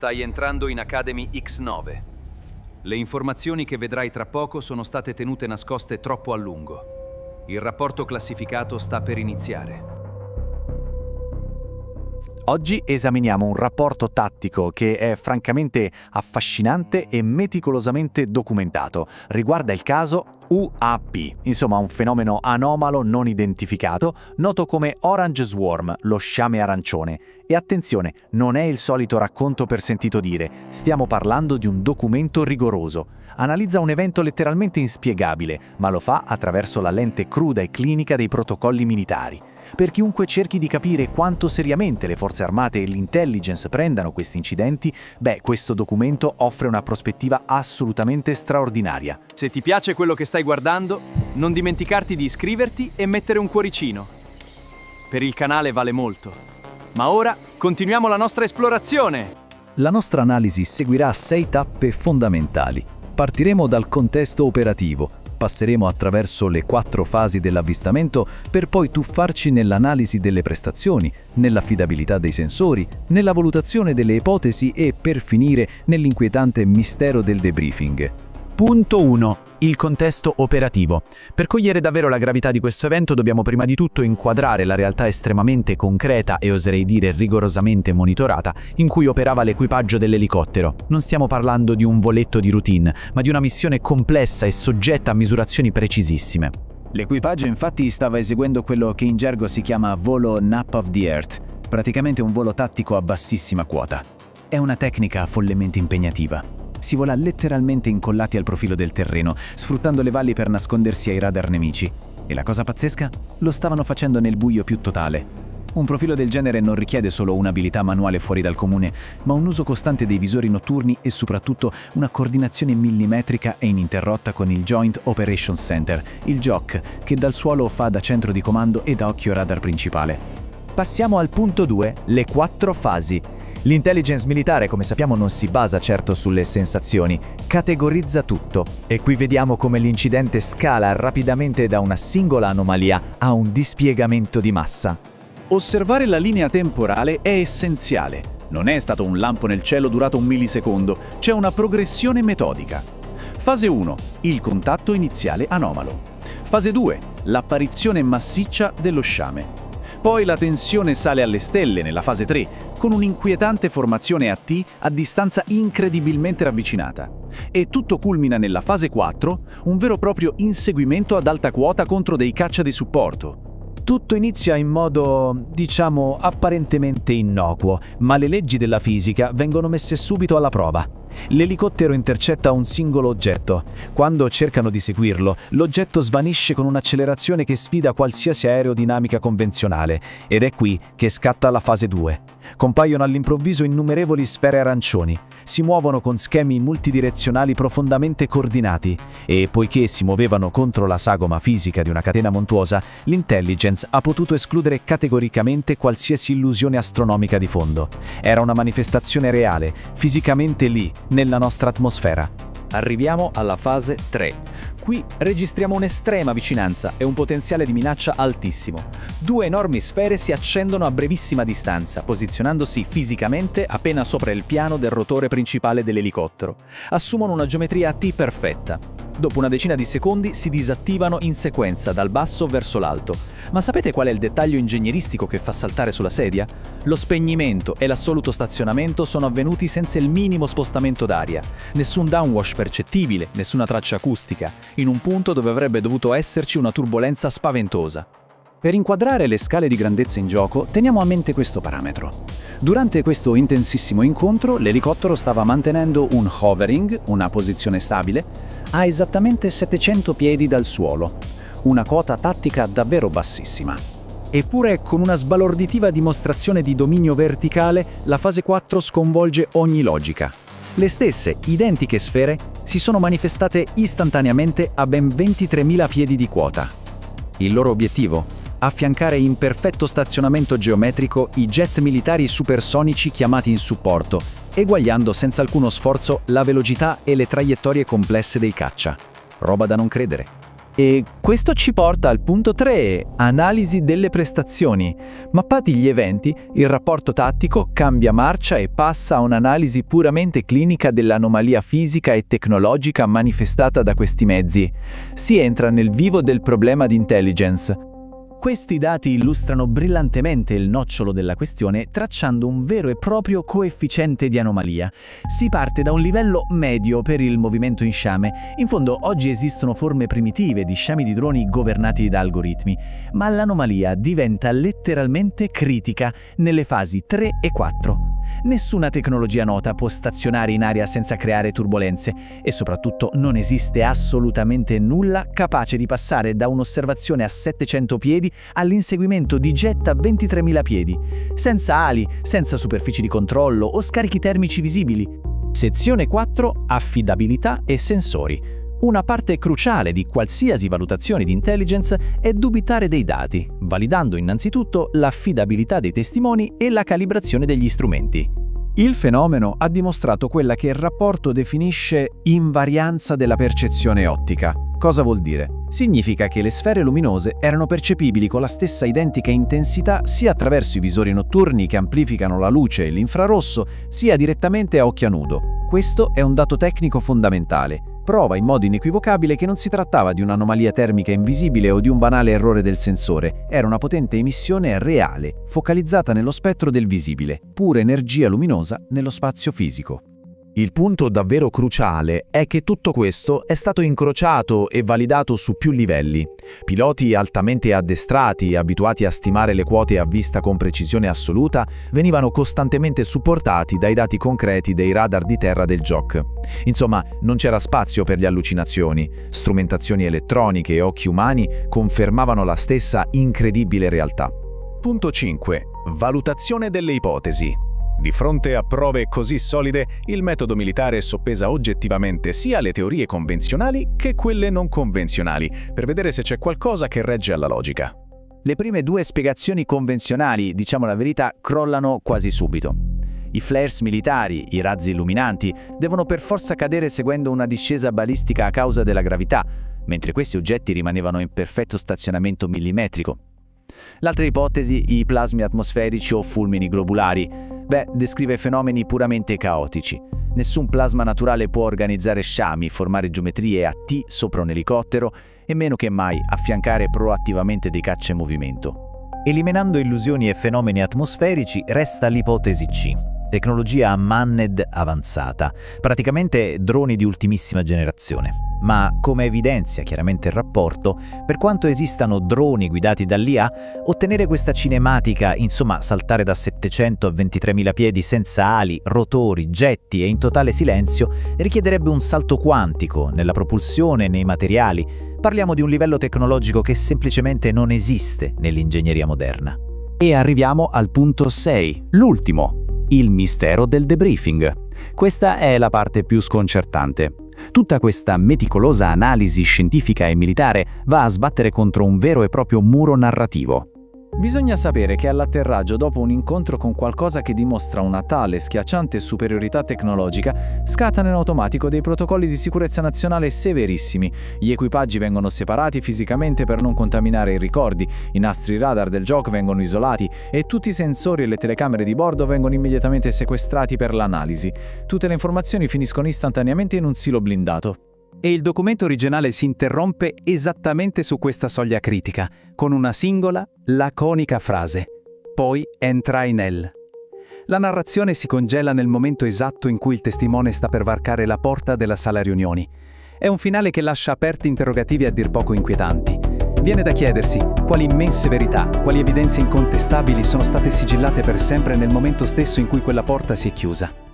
Stai entrando in Academy X9. Le informazioni che vedrai tra poco sono state tenute nascoste troppo a lungo. Il rapporto classificato sta per iniziare. Oggi esaminiamo un rapporto tattico che è francamente affascinante e meticolosamente documentato. Riguarda il caso UAP, insomma un fenomeno anomalo non identificato, noto come Orange Swarm, lo sciame arancione. E attenzione, non è il solito racconto per sentito dire, stiamo parlando di un documento rigoroso. Analizza un evento letteralmente inspiegabile, ma lo fa attraverso la lente cruda e clinica dei protocolli militari. Per chiunque cerchi di capire quanto seriamente le forze armate e l'intelligence prendano questi incidenti, questo documento offre una prospettiva assolutamente straordinaria. Se ti piace quello che stai guardando, non dimenticarti di iscriverti e mettere un cuoricino. Per il canale vale molto. Ma ora continuiamo la nostra esplorazione! La nostra analisi seguirà 6 tappe fondamentali. Partiremo dal contesto operativo. Passeremo attraverso le 4 fasi dell'avvistamento per poi tuffarci nell'analisi delle prestazioni, nell'affidabilità dei sensori, nella valutazione delle ipotesi e, per finire, nell'inquietante mistero del debriefing. Punto 1. Il contesto operativo. Per cogliere davvero la gravità di questo evento dobbiamo prima di tutto inquadrare la realtà estremamente concreta e oserei dire rigorosamente monitorata in cui operava l'equipaggio dell'elicottero. Non stiamo parlando di un voletto di routine, ma di una missione complessa e soggetta a misurazioni precisissime. L'equipaggio infatti stava eseguendo quello che in gergo si chiama volo Nap of the Earth, praticamente un volo tattico a bassissima quota. È una tecnica follemente impegnativa. Si vola letteralmente incollati al profilo del terreno, sfruttando le valli per nascondersi ai radar nemici. E la cosa pazzesca? Lo stavano facendo nel buio più totale. Un profilo del genere non richiede solo un'abilità manuale fuori dal comune, ma un uso costante dei visori notturni e soprattutto una coordinazione millimetrica e ininterrotta con il Joint Operations Center, il JOC, che dal suolo fa da centro di comando e da occhio radar principale. Passiamo al punto 2, le 4 fasi. L'intelligence militare, come sappiamo, non si basa certo sulle sensazioni, categorizza tutto. E qui vediamo come l'incidente scala rapidamente da una singola anomalia a un dispiegamento di massa. Osservare la linea temporale è essenziale. Non è stato un lampo nel cielo durato un millisecondo, c'è una progressione metodica. Fase 1. Il contatto iniziale anomalo. Fase 2. L'apparizione massiccia dello sciame. Poi la tensione sale alle stelle nella fase 3, con un'inquietante formazione a T a distanza incredibilmente ravvicinata. E tutto culmina nella fase 4, un vero e proprio inseguimento ad alta quota contro dei caccia di supporto. Tutto inizia in modo, apparentemente innocuo, ma le leggi della fisica vengono messe subito alla prova. L'elicottero intercetta un singolo oggetto. Quando cercano di seguirlo, l'oggetto svanisce con un'accelerazione che sfida qualsiasi aerodinamica convenzionale, ed è qui che scatta la fase 2. Compaiono all'improvviso innumerevoli sfere arancioni, si muovono con schemi multidirezionali profondamente coordinati e, poiché si muovevano contro la sagoma fisica di una catena montuosa, l'intelligence ha potuto escludere categoricamente qualsiasi illusione astronomica di fondo. Era una manifestazione reale, fisicamente lì, nella nostra atmosfera. Arriviamo alla fase 3. Qui registriamo un'estrema vicinanza e un potenziale di minaccia altissimo. 2 enormi sfere si accendono a brevissima distanza, posizionandosi fisicamente appena sopra il piano del rotore principale dell'elicottero. Assumono una geometria a T perfetta. Dopo una decina di secondi si disattivano in sequenza dal basso verso l'alto. Ma sapete qual è il dettaglio ingegneristico che fa saltare sulla sedia? Lo spegnimento e l'assoluto stazionamento sono avvenuti senza il minimo spostamento d'aria. Nessun downwash percettibile, nessuna traccia acustica, in un punto dove avrebbe dovuto esserci una turbolenza spaventosa. Per inquadrare le scale di grandezza in gioco, teniamo a mente questo parametro. Durante questo intensissimo incontro, l'elicottero stava mantenendo un hovering, una posizione stabile, a esattamente 700 piedi dal suolo, una quota tattica davvero bassissima. Eppure, con una sbalorditiva dimostrazione di dominio verticale, la fase 4 sconvolge ogni logica. Le stesse, identiche sfere si sono manifestate istantaneamente a ben 23.000 piedi di quota. Il loro obiettivo? Affiancare in perfetto stazionamento geometrico i jet militari supersonici chiamati in supporto, eguagliando senza alcuno sforzo la velocità e le traiettorie complesse dei caccia. Roba da non credere. E questo ci porta al punto 3, analisi delle prestazioni. Mappati gli eventi, il rapporto tattico cambia marcia e passa a un'analisi puramente clinica dell'anomalia fisica e tecnologica manifestata da questi mezzi. Si entra nel vivo del problema di intelligence. Questi dati illustrano brillantemente il nocciolo della questione, tracciando un vero e proprio coefficiente di anomalia. Si parte da un livello medio per il movimento in sciame. In fondo, oggi esistono forme primitive di sciami di droni governati da algoritmi, ma l'anomalia diventa letteralmente critica nelle fasi 3 e 4. Nessuna tecnologia nota può stazionare in aria senza creare turbolenze e soprattutto non esiste assolutamente nulla capace di passare da un'osservazione a 700 piedi all'inseguimento di jet a 23.000 piedi, senza ali, senza superfici di controllo o scarichi termici visibili. Sezione 4. Affidabilità e sensori. Una parte cruciale di qualsiasi valutazione di intelligence è dubitare dei dati, validando innanzitutto l'affidabilità dei testimoni e la calibrazione degli strumenti. Il fenomeno ha dimostrato quella che il rapporto definisce invarianza della percezione ottica. Cosa vuol dire? Significa che le sfere luminose erano percepibili con la stessa identica intensità sia attraverso i visori notturni che amplificano la luce e l'infrarosso, sia direttamente a occhio nudo. Questo è un dato tecnico fondamentale. Prova in modo inequivocabile che non si trattava di un'anomalia termica invisibile o di un banale errore del sensore, era una potente emissione reale, focalizzata nello spettro del visibile, pura energia luminosa nello spazio fisico. Il punto davvero cruciale è che tutto questo è stato incrociato e validato su più livelli. Piloti altamente addestrati e abituati a stimare le quote a vista con precisione assoluta venivano costantemente supportati dai dati concreti dei radar di terra del JOC. Insomma, non c'era spazio per le allucinazioni. Strumentazioni elettroniche e occhi umani confermavano la stessa incredibile realtà. Punto 5. Valutazione delle ipotesi. Di fronte a prove così solide, il metodo militare soppesa oggettivamente sia le teorie convenzionali che quelle non convenzionali, per vedere se c'è qualcosa che regge alla logica. Le prime due spiegazioni convenzionali, diciamo la verità, crollano quasi subito. I flares militari, i razzi illuminanti, devono per forza cadere seguendo una discesa balistica a causa della gravità, mentre questi oggetti rimanevano in perfetto stazionamento millimetrico. L'altra ipotesi, i plasmi atmosferici o fulmini globulari, descrive fenomeni puramente caotici. Nessun plasma naturale può organizzare sciami, formare geometrie a T sopra un elicottero e meno che mai affiancare proattivamente dei cacciamovimento. Eliminando illusioni e fenomeni atmosferici, resta l'ipotesi C. Tecnologia manned avanzata, praticamente droni di ultimissima generazione. Ma, come evidenzia chiaramente il rapporto, per quanto esistano droni guidati dall'IA, ottenere questa cinematica, insomma saltare da 700 a 23.000 piedi senza ali, rotori, getti e in totale silenzio, richiederebbe un salto quantico nella propulsione e nei materiali. Parliamo di un livello tecnologico che semplicemente non esiste nell'ingegneria moderna. E arriviamo al punto 6, l'ultimo. Il mistero del debriefing. Questa è la parte più sconcertante. Tutta questa meticolosa analisi scientifica e militare va a sbattere contro un vero e proprio muro narrativo. Bisogna sapere che all'atterraggio, dopo un incontro con qualcosa che dimostra una tale schiacciante superiorità tecnologica, scattano in automatico dei protocolli di sicurezza nazionale severissimi. Gli equipaggi vengono separati fisicamente per non contaminare i ricordi, i nastri radar del JOC vengono isolati e tutti i sensori e le telecamere di bordo vengono immediatamente sequestrati per l'analisi. Tutte le informazioni finiscono istantaneamente in un silo blindato. E il documento originale si interrompe esattamente su questa soglia critica, con una singola, laconica frase. Poi entrai nel. La narrazione si congela nel momento esatto in cui il testimone sta per varcare la porta della sala riunioni. È un finale che lascia aperti interrogativi a dir poco inquietanti. Viene da chiedersi quali immense verità, quali evidenze incontestabili sono state sigillate per sempre nel momento stesso in cui quella porta si è chiusa.